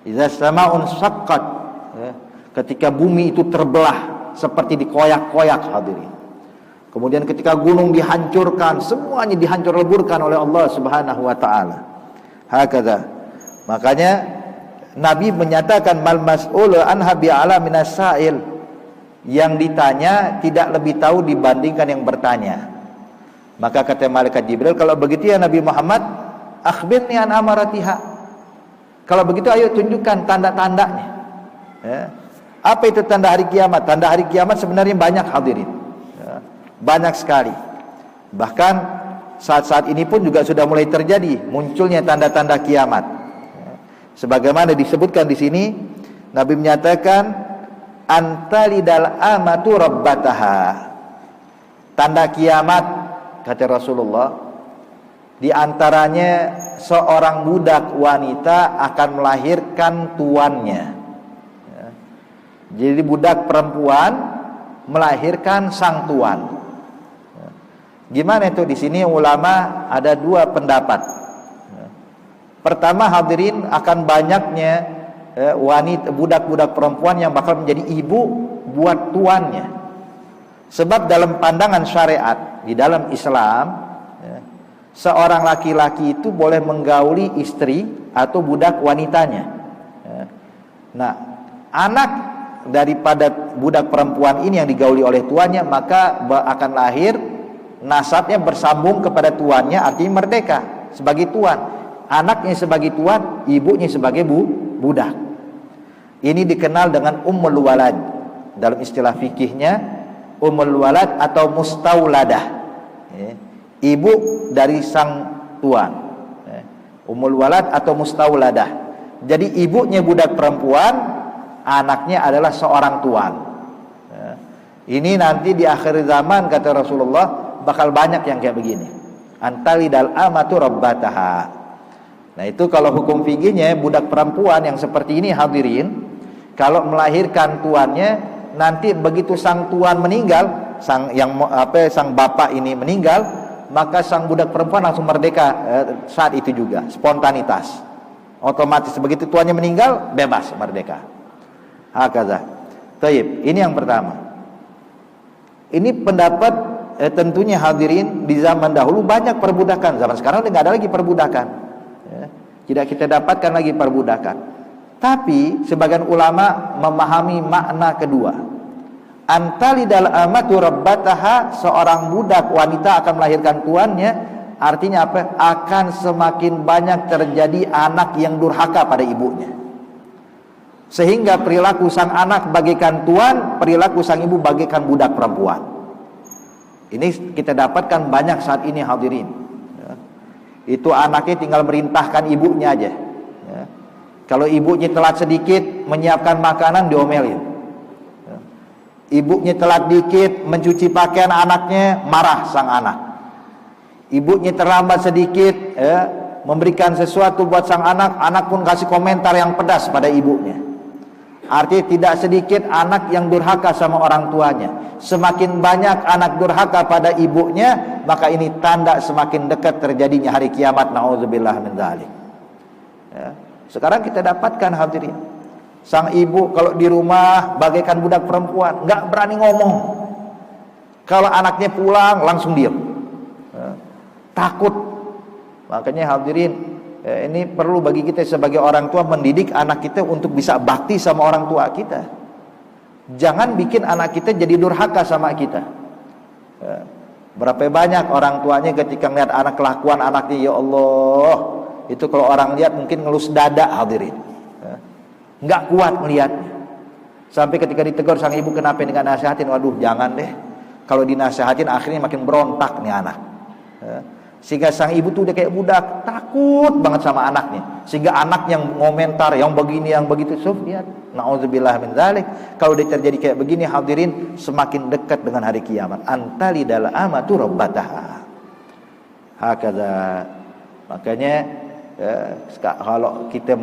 Idza sama'un syaqqat, ketika bumi itu terbelah seperti dikoyak-koyak hadirin. Kemudian ketika gunung dihancurkan, semuanya dihancur leburkan oleh Allah Subhanahu wa taala. Hakadha. Makanya Nabi menyatakan mal mas'ul anha bi'ala minas sa'il. Yang ditanya tidak lebih tahu dibandingkan yang bertanya. Maka kata malaikat Jibril, kalau begitu ya Nabi Muhammad, akhbirni an amaratiha. Kalau begitu ayo tunjukkan tanda-tandanya. Apa itu tanda hari kiamat? Tanda hari kiamat sebenarnya banyak hadirin. Banyak sekali. Bahkan saat-saat ini pun juga sudah mulai terjadi munculnya tanda-tanda kiamat. Sebagaimana disebutkan di sini, Nabi menyatakan antalidal amatu rabbataha. Tanda kiamat kata Rasulullah, di antaranya seorang budak wanita akan melahirkan tuannya. Jadi budak perempuan melahirkan sang tuan. Gimana itu? Di sini ulama ada 2 pendapat. Pertama hadirin, akan banyaknya wanita, budak-budak perempuan yang bakal menjadi ibu buat tuannya. Sebab dalam pandangan syariat di dalam Islam, seorang laki-laki itu boleh menggauli istri atau budak wanitanya. Nah, anak daripada budak perempuan ini yang digauli oleh tuannya, maka akan lahir nasabnya bersambung kepada tuannya, artinya merdeka sebagai tuan. Anaknya sebagai tuan, ibunya sebagai budak. Ini dikenal dengan ummul walad. Dalam istilah fikihnya, ummul walad atau mustauladah, ibu dari sang tuan. Ummul walad atau mustauladah. Jadi ibunya budak perempuan, anaknya adalah seorang tuan. Ini nanti di akhir zaman kata Rasulullah bakal banyak yang kayak begini. Antalidal amatu rabbataha. Nah itu kalau hukum fikihnya, budak perempuan yang seperti ini hadirin, kalau melahirkan tuannya, nanti begitu sang tuan meninggal, sang bapak ini meninggal, maka sang budak perempuan langsung merdeka saat itu juga, spontanitas. Otomatis begitu tuannya meninggal, bebas, merdeka. Hakaza. Taib, ini yang pertama. Ini pendapat tentunya hadirin, di zaman dahulu banyak perbudakan, zaman sekarang tidak ada lagi perbudakan. Tidak kita dapatkan lagi perbudakan. Tapi sebagian ulama memahami makna kedua. Antalidal amatu rabbataha, seorang budak wanita akan melahirkan tuannya. Artinya apa? Akan semakin banyak terjadi anak yang durhaka pada ibunya. Sehingga perilaku sang anak bagaikan tuan, perilaku sang ibu bagaikan budak perempuan. Ini kita dapatkan banyak saat ini hadirin. Itu anaknya tinggal merintahkan ibunya aja. Kalau ibunya telat sedikit menyiapkan makanan, diomelin. Ibunya telat dikit mencuci pakaian anaknya, marah sang anak. Ibunya terlambat sedikit memberikan sesuatu buat sang anak, anak pun kasih komentar yang pedas pada ibunya. Artinya tidak sedikit anak yang durhaka sama orang tuanya. Semakin banyak anak durhaka pada ibunya, maka ini tanda semakin dekat terjadinya hari kiamat. Nauzubillah min dzalik. Sekarang kita dapatkan hadirin, sang ibu kalau di rumah bagaikan budak perempuan, nggak berani ngomong. Kalau anaknya pulang langsung diam. Takut. Makanya hadirin, ini perlu bagi kita sebagai orang tua mendidik anak kita untuk bisa bakti sama orang tua kita. Jangan bikin anak kita jadi durhaka sama kita. Berapa banyak orang tuanya ketika melihat anak kelakuan anaknya, ya Allah, itu kalau orang lihat mungkin ngelus dada hadirin. Nggak kuat melihatnya. Sampai ketika ditegur sang ibu, kenapa dengan nasihatin? Waduh, jangan deh. Kalau dinasihatin akhirnya makin berontak nih anak. Sehingga sang ibu tuh udah kayak budak, takut banget sama anaknya. Sehingga anak yang ngomentar, yang begini, yang begitu, lihat, na'udzubillah min dzalik. Kalau dia terjadi kayak begini hadirin, semakin dekat dengan hari kiamat. Antalidal amatu rabbataha. Hakadha. Makanya kalau kita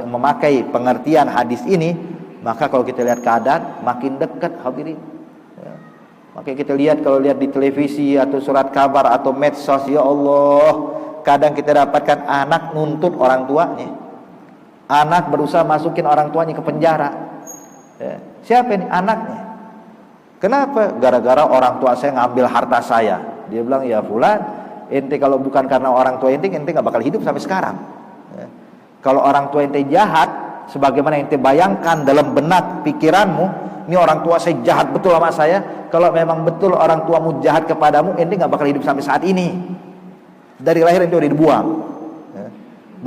memakai pengertian hadis ini, maka kalau kita lihat keadaan makin dekat hadirin. Makanya kita lihat, kalau lihat di televisi atau surat kabar atau medsos, ya Allah, kadang kita dapatkan anak nuntut orang tuanya. Anak berusaha masukin orang tuanya ke penjara. Siapa ini? Anaknya. Kenapa? Gara-gara orang tua saya ngambil harta saya. Dia bilang, ya fulan, ente kalau bukan karena orang tua ente gak bakal hidup sampai sekarang. Kalau orang tua ente jahat, sebagaimana ente bayangkan dalam benak pikiranmu, ini orang tua saya jahat betul sama saya. Kalau memang betul orang tuamu jahat kepadamu, ente gak bakal hidup sampai saat ini. Dari lahir ente udah dibuang.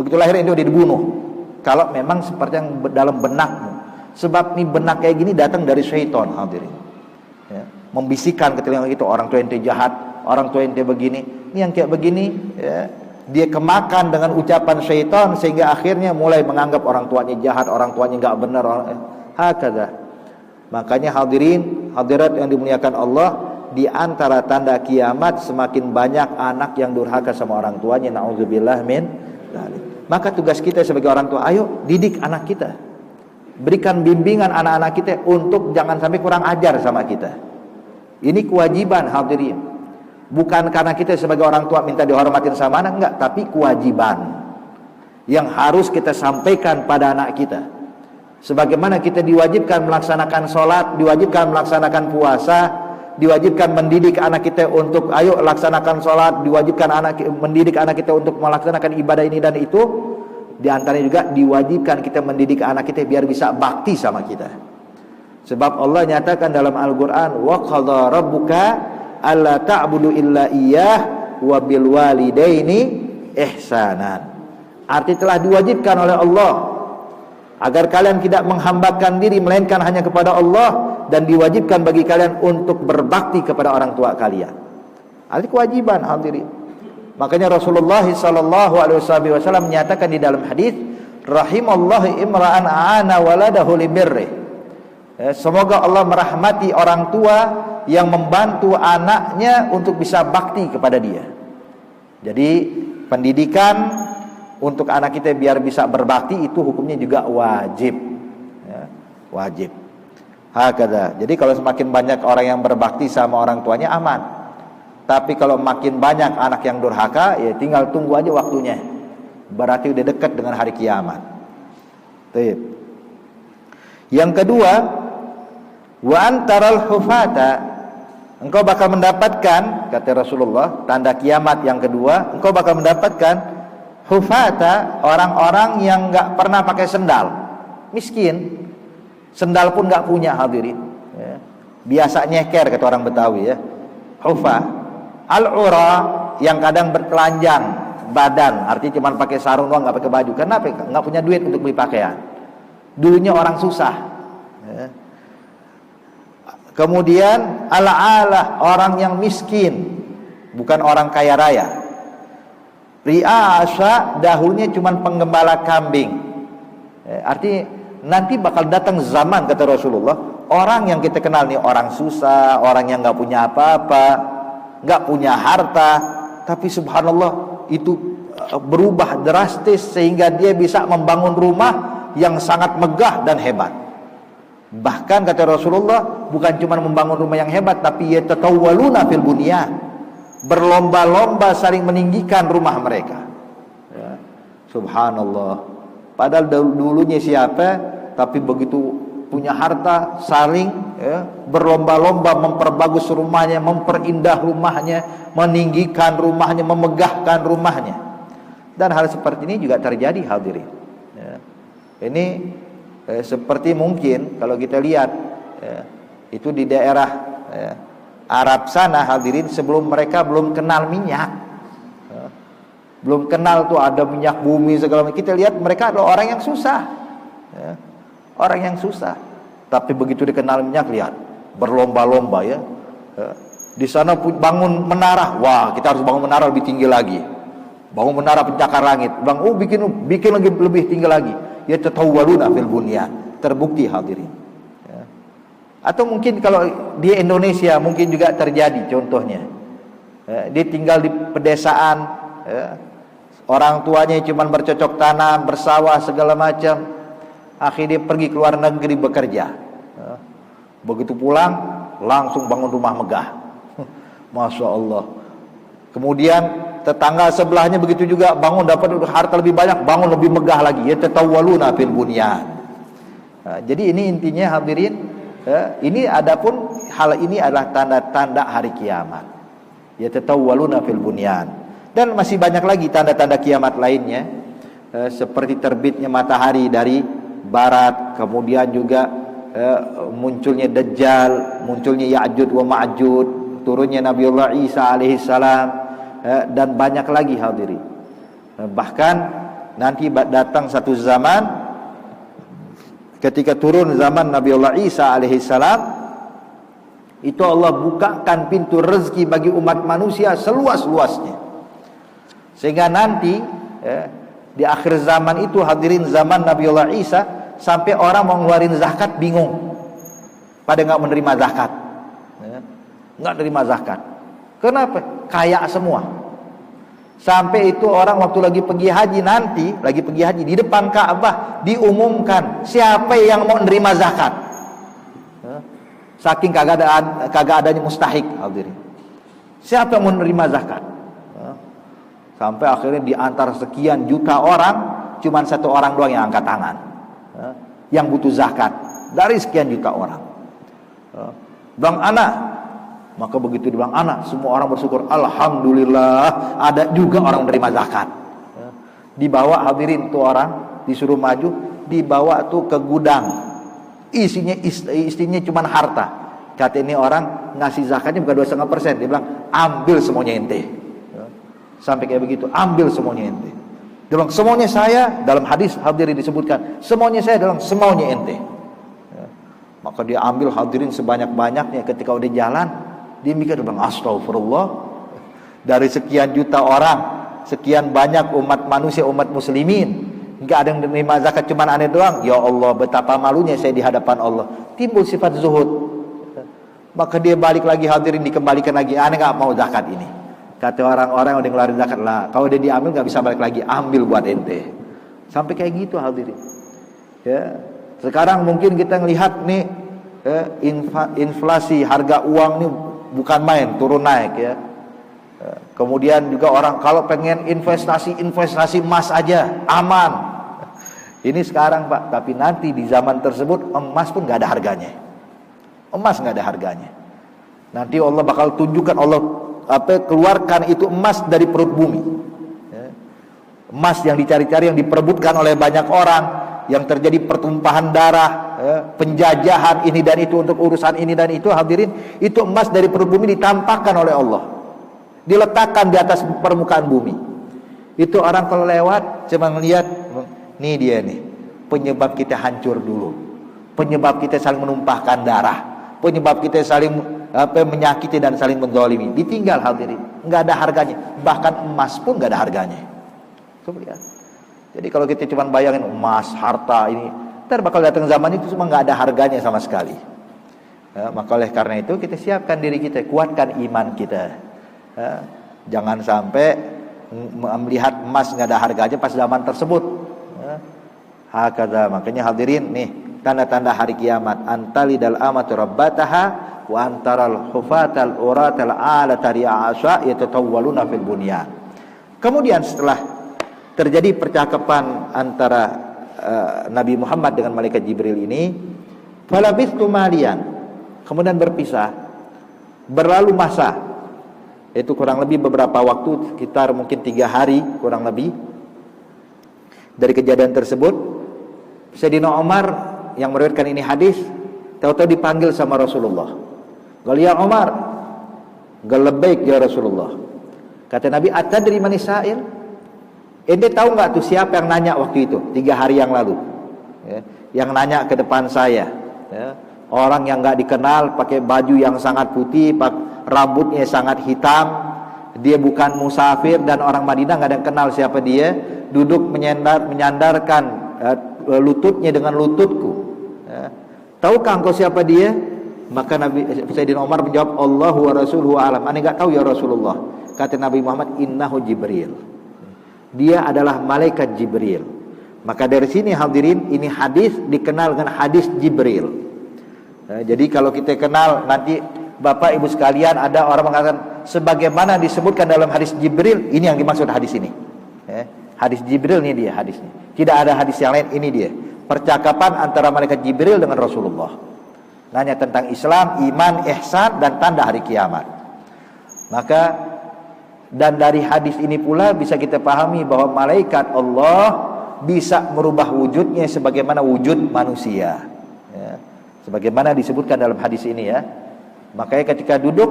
Begitu lahir ente udah dibunuh. Kalau memang seperti yang dalam benakmu. Sebab nih benak kayak gini datang dari syaitan hadirin. Membisikkan ke telinga itu, orang tua ente jahat, orang tua ente begini. Ini yang kayak begini, dia kemakan dengan ucapan syaitan, sehingga akhirnya mulai menganggap orang tuanya jahat, orang tuanya gak benar. Hakadha. Makanya hadirin, hadirat yang dimuliakan Allah, di antara tanda kiamat semakin banyak anak yang durhaka sama orang tuanya. Na'udzubillah min dzalik. Maka tugas kita sebagai orang tua, ayo didik anak kita. Berikan bimbingan anak-anak kita untuk jangan sampai kurang ajar sama kita. Ini kewajiban hadirin. Bukan karena kita sebagai orang tua minta dihormatin sama anak, enggak, tapi kewajiban yang harus kita sampaikan pada anak kita. Sebagaimana kita diwajibkan melaksanakan sholat, diwajibkan melaksanakan puasa, diwajibkan mendidik anak kita untuk ayo laksanakan sholat, diwajibkan mendidik anak kita untuk melaksanakan ibadah ini dan itu. Di antaranya juga diwajibkan kita mendidik anak kita biar bisa bakti sama kita. Sebab Allah nyatakan dalam Al-Quran, wa qadha rabbuka alla ta'budu illa iyyah wa bil walidaini ihsanan. Arti telah diwajibkan oleh Allah agar kalian tidak menghambakan diri melainkan hanya kepada Allah, dan diwajibkan bagi kalian untuk berbakti kepada orang tua kalian. Arti kewajiban hadirin. Makanya Rasulullah sallallahu alaihi wasallam menyatakan di dalam hadis, rahimallahu imra'an aana waladahu libirri. Semoga Allah merahmati orang tua yang membantu anaknya untuk bisa bakti kepada dia. Jadi pendidikan untuk anak kita biar bisa berbakti itu hukumnya juga wajib, wajib. Hakadha. Jadi kalau semakin banyak orang yang berbakti sama orang tuanya aman. Tapi kalau makin banyak anak yang durhaka, ya tinggal tunggu aja waktunya. Berarti udah dekat dengan hari kiamat. Baik. Yang kedua, wa antaral hufata, engkau bakal mendapatkan, kata Rasulullah, tanda kiamat yang kedua, engkau bakal mendapatkan hufata, orang-orang yang enggak pernah pakai sendal, miskin, sendal pun enggak punya, hadirin. Ya. Biasa nyeker kata orang Betawi, ya. Hufa al-ura, yang kadang bertelanjang badan, artinya cuma pakai sarung doang, nggak pakai baju. Kenapa? Nggak punya duit untuk beli pakaian. Dulunya orang susah. Ya. Kemudian ala-ala, orang yang miskin, bukan orang kaya raya. Ri'asa, dahulunya cuma penggembala kambing. Ya, artinya nanti bakal datang zaman, kata Rasulullah, orang yang kita kenal nih orang susah, orang yang nggak punya apa-apa, nggak punya harta, tapi subhanallah itu berubah drastis sehingga dia bisa membangun rumah yang sangat megah dan hebat. Bahkan kata Rasulullah, bukan cuma membangun rumah yang hebat, tapi yatatawwaluna fil bunyan, berlomba-lomba saling meninggikan rumah mereka. Ya. Subhanallah. Padahal dulunya siapa, tapi begitu punya harta, saling ya, berlomba-lomba memperbagus rumahnya, memperindah rumahnya, meninggikan rumahnya, memegahkan rumahnya. Dan hal seperti ini juga terjadi, hadirin. Ya. Ini seperti mungkin kalau kita lihat ya, itu di daerah ya, Arab sana, hadirin, sebelum mereka belum kenal minyak, ya, belum kenal tuh ada minyak bumi segala macam. Kita lihat mereka adalah orang yang susah. Ya. Orang yang susah, tapi begitu dikenal minyak, lihat berlomba-lomba ya. Di sana bangun menara, wah kita harus bangun menara lebih tinggi lagi. Bangun menara pencakar langit, bang, oh bikin lagi lebih tinggi lagi. Ya tatawwaluna fil bunyan, terbukti, hadirin. Ya. Atau mungkin kalau di Indonesia mungkin juga terjadi contohnya. Ya, dia tinggal di pedesaan, ya. Orang tuanya cuma bercocok tanam, bersawah segala macam. Akhirnya dia pergi ke luar negeri bekerja. Begitu pulang langsung bangun rumah megah. Masya Allah. Kemudian tetangga sebelahnya begitu juga, bangun dapat harta lebih banyak, bangun lebih megah lagi. Ya tatawwaluna fil bunyan. Jadi ini intinya, hadirin, ini adapun hal ini adalah tanda-tanda hari kiamat. Ya tatawwaluna fil bunyan. Dan masih banyak lagi tanda-tanda kiamat lainnya, seperti terbitnya matahari dari barat, kemudian juga munculnya Dajjal, munculnya Ya'juj wa Ma'juj, turunnya Nabiullah Isa alaihissalam, dan banyak lagi, hadirin. Bahkan nanti datang satu zaman ketika turun zaman Nabiullah Isa alaihissalam, itu Allah bukakan pintu rezeki bagi umat manusia seluas-luasnya, sehingga nanti di akhir zaman itu, hadirin, zaman Nabiullah Isa, sampai orang mau ngeluarin zakat bingung, pada nggak menerima zakat, nggak menerima zakat. Kenapa? Kaya semua. Sampai itu orang waktu lagi pergi haji, nanti lagi pergi haji, di depan Ka'bah diumumkan siapa yang mau menerima zakat. Saking kagak adanya mustahik, hadirin. Siapa yang mau menerima zakat? Sampai akhirnya di antara sekian juta orang, cuma satu orang doang yang angkat tangan, yang butuh zakat dari sekian juta orang. Bang anak, maka begitu dibilang anak, semua orang bersyukur, alhamdulillah ada juga orang menerima zakat. Dibawa, hadirin, tuh orang disuruh maju, dibawa tuh ke gudang, isinya cuma harta. Kata ini orang ngasih zakatnya bukan 2,5%, dia bilang ambil semuanya ente. Sampai kayak begitu, ambil semuanya ente. Dia bilang semuanya saya, dalam hadis hadirin disebutkan, semuanya saya dalam semaunya ente. Maka dia ambil, hadirin, sebanyak-banyaknya. Ketika udah jalan, dia mikir, dia bilang astagfirullah, dari sekian juta orang, sekian banyak umat manusia, umat muslimin, enggak ada yang menerima zakat, cuma aneh doang. Ya Allah, betapa malunya saya di hadapan Allah. Timbul sifat zuhud. Maka dia balik lagi, hadirin, dikembalikan lagi, aneh nggak mau zakat ini. Kata orang-orang yang udah ngeluarin zakat, lah kalau dia diambil nggak bisa balik lagi, ambil buat ente. Sampai kayak gitu, hadirin. Ya, sekarang mungkin kita ngelihat nih, inflasi harga uang nih bukan main, turun naik ya. Kemudian juga orang kalau pengen investasi emas aja aman. Ini sekarang Pak, tapi nanti di zaman tersebut emas pun nggak ada harganya. Emas nggak ada harganya. Nanti Allah bakal tunjukkan, Allah keluarkan itu emas dari perut bumi. Emas yang dicari-cari, yang diperebutkan oleh banyak orang, yang terjadi pertumpahan darah, penjajahan ini dan itu untuk urusan ini dan itu. Hadirin, itu emas dari perut bumi ditampakkan oleh Allah, diletakkan di atas permukaan bumi. Itu orang kalau lewat cuma ngelihat, nih dia nih penyebab kita hancur dulu, penyebab kita saling menumpahkan darah, penyebab kita saling menyakiti dan saling menzalimi. Ditinggal hadirin, nggak ada harganya. Bahkan emas pun nggak ada harganya. Lihat. Jadi kalau kita cuma bayangin emas, harta ini, ntar bakal datang zaman itu cuma nggak ada harganya sama sekali. Maka oleh karena itu kita siapkan diri kita, kuatkan iman kita. Jangan sampai melihat emas nggak ada harganya pas zaman tersebut. Hakadha, makanya hadirin nih tanda-tanda hari kiamat. Antalidal amatu rabbataha wa antaral hufatal uratal alata ri'asa yatatawwaluna fil bunyan. Kemudian setelah terjadi percakapan antara Nabi Muhammad dengan malaikat Jibril ini, falabistu malian, kemudian berpisah, berlalu masa, itu kurang lebih beberapa waktu, sekitar mungkin 3 hari kurang lebih dari kejadian tersebut. Sayyidina Umar yang meriwayatkan ini hadis, tahu-tahu dipanggil sama Rasulullah. Qala ya Umar, qala labbaik ya Rasulullah. Kata Nabi, atadri man sa'il? Ente tahu nggak tuh siapa yang nanya waktu itu 3 hari yang lalu, yang nanya ke depan saya, orang yang nggak dikenal, pakai baju yang sangat putih, rambutnya sangat hitam, dia bukan musafir dan orang Madinah, nggak ada yang kenal siapa dia, duduk menyandarkan lututnya dengan lututku. Tahukah engkau siapa dia? Maka Nabi Sayyidina Umar menjawab, Allahu wa rasuluhu alam. Ane nggak tahu ya Rasulullah. Kata Nabi Muhammad, innahu Jibril. Dia adalah malaikat Jibril. Maka dari sini hadirin, ini hadis dikenal dengan hadis Jibril. Jadi kalau kita kenal, nanti Bapak Ibu sekalian, ada orang mengatakan sebagaimana disebutkan dalam hadis Jibril, ini yang dimaksud hadis ini. Hadis Jibril ini dia hadisnya. Tidak ada hadis yang lain, ini dia. Percakapan antara malaikat Jibril dengan Rasulullah. Nanya tentang Islam, iman, ihsan dan tanda hari kiamat. Maka dan dari hadis ini pula bisa kita pahami bahwa malaikat Allah bisa merubah wujudnya sebagaimana wujud manusia, sebagaimana disebutkan dalam hadis ini ya. Makanya ketika duduk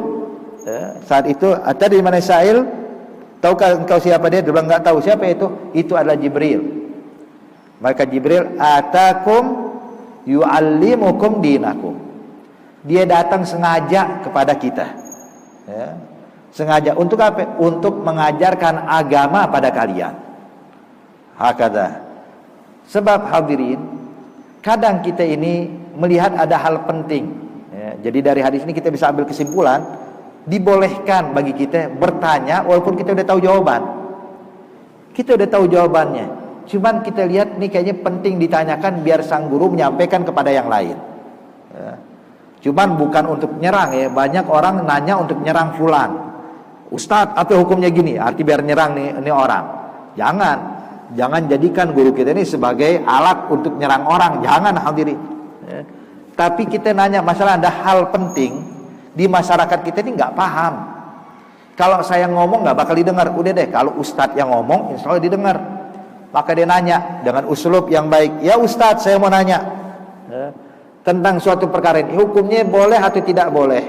saat itu, atadri man sa'il, tahukah engkau siapa dia? Dia bilang nggak tahu. Siapa itu? Itu adalah Jibril. Malaikat Jibril, atakum yu'allimukum dinakum. Dia datang sengaja kepada kita, sengaja untuk apa? Untuk mengajarkan agama pada kalian. Hakadha. Sebab hadirin, kadang kita ini melihat ada hal penting. Jadi dari hadis ini kita bisa ambil kesimpulan, dibolehkan bagi kita bertanya walaupun kita udah tahu jawaban. Kita udah tahu jawabannya. Cuman kita lihat nih kayaknya penting ditanyakan biar sang guru menyampaikan kepada yang lain. Cuman bukan untuk nyerang ya. Banyak orang nanya untuk nyerang fulan. Ustadz, apa hukumnya gini? Arti biar nyerang ini orang. Jangan jadikan guru kita ini sebagai alat untuk nyerang orang. Jangan hadirin. Tapi kita nanya masalah ada hal penting di masyarakat kita ini nggak paham. Kalau saya ngomong nggak bakal didengar. Udah deh, kalau ustadz yang ngomong, insya Allah didengar. Maka dia nanya dengan uslub yang baik. Ya ustadz, saya mau nanya tentang suatu perkara ini, hukumnya boleh atau tidak boleh?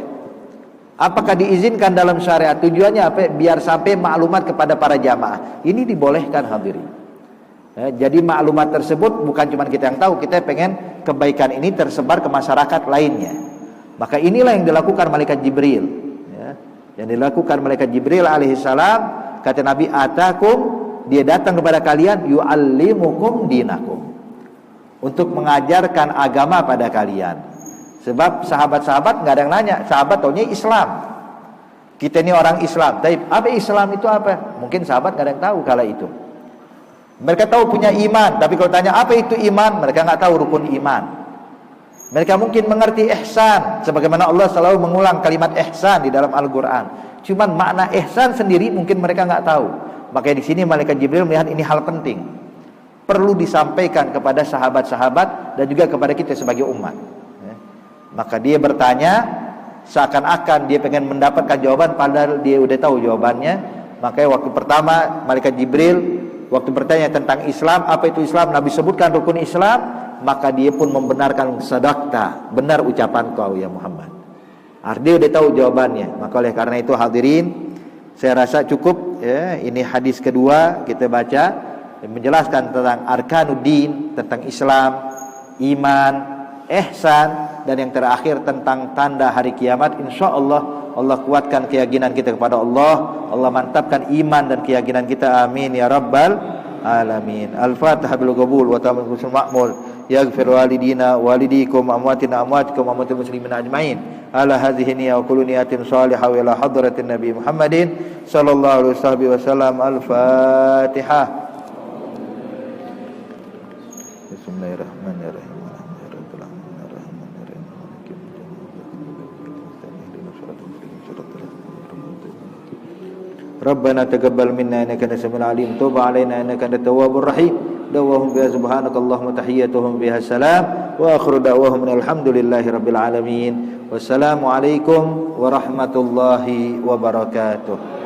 Apakah diizinkan dalam syariat? Tujuannya apa? Biar sampai maklumat kepada para jamaah. Ini dibolehkan hadirin. Jadi maklumat tersebut bukan cuma kita yang tahu, kita pengen kebaikan ini tersebar ke masyarakat lainnya. Maka inilah yang dilakukan malaikat Jibril. Yang dilakukan malaikat Jibril alaihissalam, kata Nabi, atakum, dia datang kepada kalian, yu'allimukum dinakum, untuk mengajarkan agama pada kalian. Sebab sahabat-sahabat nggak ada yang nanya, sahabat taunya Islam. Kita ini orang Islam. Tapi apa Islam itu apa? Mungkin sahabat nggak ada yang tahu kala itu. Mereka tahu punya iman, tapi kalau tanya apa itu iman, mereka nggak tahu rukun iman. Mereka mungkin mengerti ihsan, sebagaimana Allah selalu mengulang kalimat ihsan di dalam Al-Quran. Cuman makna ihsan sendiri mungkin mereka nggak tahu. Makanya di sini malaikat Jibril melihat ini hal penting, perlu disampaikan kepada sahabat-sahabat dan juga kepada kita sebagai umat. Maka dia bertanya seakan-akan dia pengen mendapatkan jawaban, padahal dia udah tahu jawabannya. Makanya waktu pertama malaikat Jibril waktu bertanya tentang Islam, apa itu Islam, Nabi sebutkan rukun Islam, maka dia pun membenarkan, sadaqta, benar ucapan kau ya Muhammad. Dia udah tahu jawabannya. Maka oleh karena itu hadirin, saya rasa cukup ya, ini hadis kedua kita baca menjelaskan tentang arkanuddin, tentang Islam, iman, ihsan, dan yang terakhir tentang tanda hari kiamat. InsyaAllah Allah kuatkan keyakinan kita kepada Allah, Allah mantapkan iman dan keyakinan kita, amin ya rabbal alamin. Al-Fatihah bil qabul wa tamam bil ma'mul. Yaghfir walidina walidikum amwatina amwatikum amwatil muslimin ajmain. Ala hadhihi niyya wa kullu niyatin salihah wa ila hadratin nabi Muhammadin sallallahu alaihi wasallam. Al-Fatihah. Bismillahirrahmanirrahim. Rabbana taqabbal minna innaka antas samiul alim, tub alaina innaka antat tawwabur rahim. Dawahum biha subhanakallahumma tahiyyatuhum biha salam wa akhiru da'wahum alhamdulillahi rabbil alamin. Wassalamu alaikum warahmatullahi wabarakatuh.